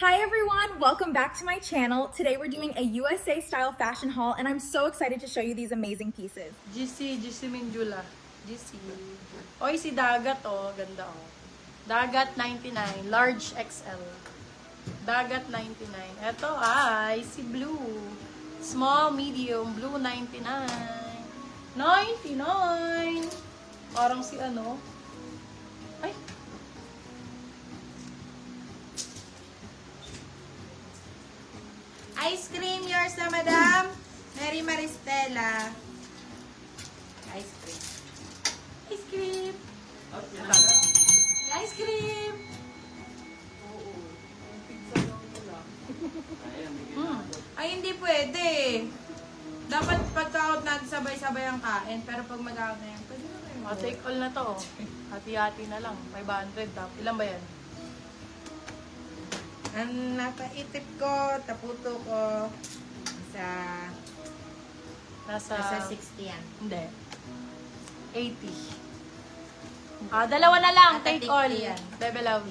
Hi everyone, welcome back to my channel. Today we're doing a USA style fashion haul and I'm so excited to show you these amazing pieces. GC Minjula. GC. Oy, si Dagat, oh. Ganda, oh. Dagat 99. Large XL. Dagat 99. Ito ay si Blue. Small, medium. Blue 99. 99. Parang si ano. Ay. Ice cream, yours na, madam. Mary Maristela. Ice cream. Ice cream. Ice cream. Ay, hindi pwede. Dapat pagka-out natin sabay-sabay ang kain. Pero pag mag-out na yan, pwede na kayo. Take all na to. Hati-hati na lang. 500. Ilan ba yan? Ang napaitip ko, taputo ko, nasa Nasa 60 yan. Hindi. 80. Dalawa na lang. Nasa Take 50 all. yan. Bebe love.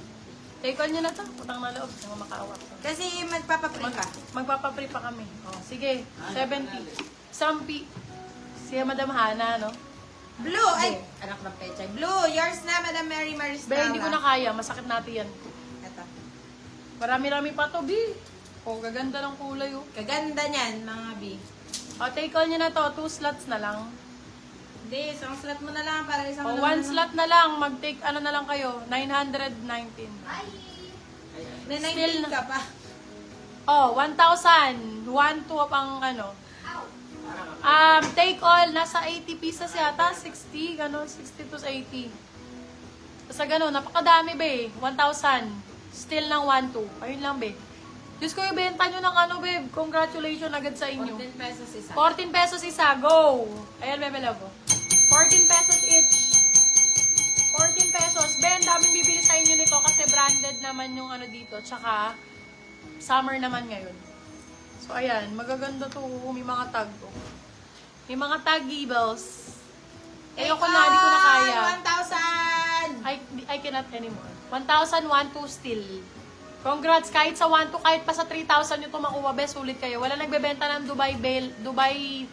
Take all nyo na to. Utang na loob. Mga makaawa. Kasi magpapaprint ka. Magpapapre pa kami. Oh, sige. 70. Sampi. Si Madam Hana, no? Blue, ay, anak ng pechay. Blue, yours na, Madam Mary Maristela. Be, hindi ko na kaya. Masakit natin yan. Ito. Marami-rami pa to, B. Oh, gaganda ng kulay, oh. Kaganda niyan, mga B. Take all nyo na to. 2 slots na lang. Hindi, isang slot mo na lang para isang O, 1 slot na lang. Mag-take, ano na lang kayo. 919. Still ka pa. Oh, 1,000. 1,2 pang ano. Take all. Nasa 80 pieces yata. 60. Gano'n. 60 to 80. Basta gano'n. Napakadami, be. 1,000. Still ng 1,2. Ayun lang, be. Diyos ko, ibenta nyo ng ano, babe. Congratulations agad sa inyo. 14 pesos isa. 14 pesos isa. Go! Ayan, bebe love. 14 pesos each. 14 pesos. Ben, daming bibili sa inyo nito kasi branded naman yung ano dito. Tsaka, summer naman ngayon. So, ayan. Magaganda to. May mga tag to. May mga tag gibbles. Ayoko na, di ko na kaya. 1,000! I cannot anymore. 1,000, 1,2 still. Congrats, kahit sa 1,2, kahit pa sa 3,000 nyo ito makuha, best, ulit kayo. Wala nagbebenta ng Dubai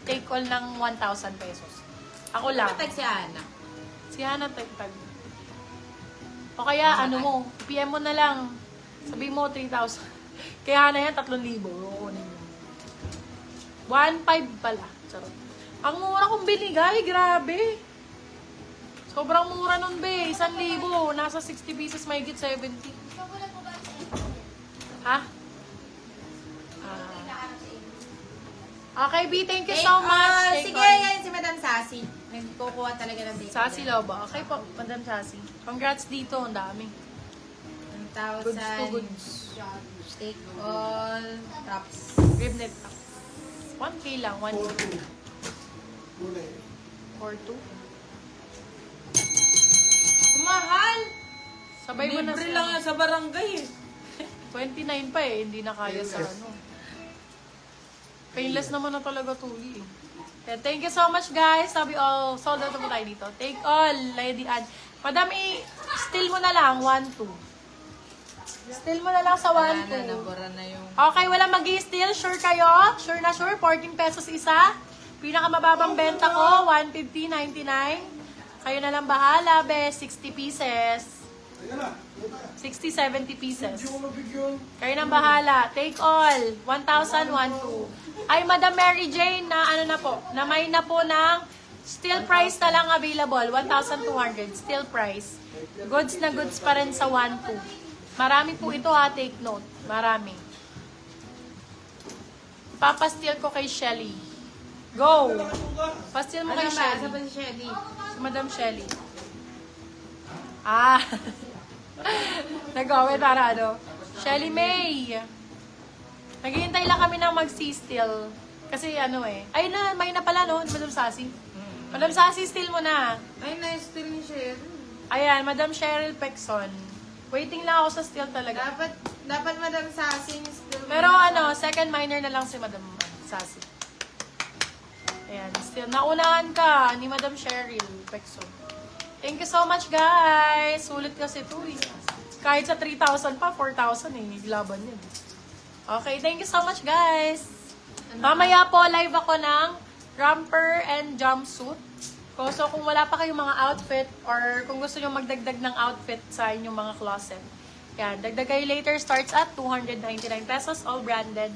take all ng 1,000 pesos. Ako lang. Patag si Ana. Si Hana tag. O kaya, ano mo, PM mo na lang. Sabi mo, 3,000. Kaya Hana yan, 3,000. Kukunin mo. 1,500 pala. Charot. Ang mura kong binigay, grabe. Sobrang mura nun, be. 1,000. Nasa 60 pieces, mahigit 70. Ha? Okay, B, thank you so much. Take Sige, on. yan si Madam Sassy. Nagkukuha talaga ng date. Sassy Loba. Okay po, Madam Sassy. Congrats dito, ang dami. 1,000. Goods to goods. Take all. Tops. Ribnet up. 1K lang, 1K. 4-2. Mahal! Sabay mo na Libre lang yan sa barangay eh. 29 pa eh, hindi na kaya sa ano. Painless naman na talaga tuli eh. Kaya thank you so much guys. Sabi all, sold out na po tayo dito. Take all, Lady Ann. Madam, still mo na lang, 1-2. Still mo na lang sa 1-2. Nabura na yung... Okay, wala mag-i-steal. Sure kayo? Sure na sure? 14 pesos isa. Pinakamababang benta ko, 150.99. Kayo na lang bahala, be. 60 pieces. 60, 70 pieces. Kayo nang bahala. Take all. 1,000, 1,2. Ay, Madam Mary Jane, na ano na po, na may na po ng still price na lang available. 1,200. Still price. Goods na goods pa rin sa 1,2. Marami po ito ha. Take note. Marami. Papasteal ko kay Shelly. Go! Pasteal mo kay Ano ba? Shelly. Asa pa si Shelly? Si Madam Shelly. Nag-awit para ano. Shelly May. Naghihintay lang kami ng mag-steal. Kasi ano eh. Ayun na, may na pala no, Madam Sassy. Madam Sassy, steal mo na. Ay, na-steal ni Shelly. Ayan, Madam Cheryl Pexon. Waiting lang ako sa steal talaga. Dapat Madam Sassy steal. Pero ano, second minor na lang si Madam Sassy. Ayan, still. Naunahan ka ni Madam Cheryl Pexon. Thank you so much, guys. Sulit kasi ito eh. Kahit sa 3,000 pa, 4,000 eh. Laban yun. Okay, thank you so much, guys. Mamaya po, live ako ng romper and jumpsuit. So, kung wala pa kayong mga outfit or kung gusto nyo magdagdag ng outfit sa inyong mga closet, yan, dagdag kayo later, starts at 299 pesos, all branded.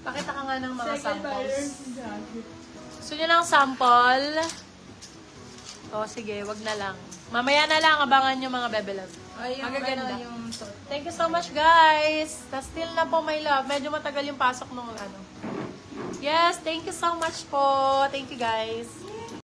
Pakita ka nga ng mga samples. Gusto nyo ng sample? O, sige, wag na lang. Mamaya na lang, abangan nyo mga bebe love. Ay, yung Magaganda. yung suot. Thank you so much, guys. Still na po, my love. Medyo matagal yung pasok nung ano. Yes, thank you so much po. Thank you, guys.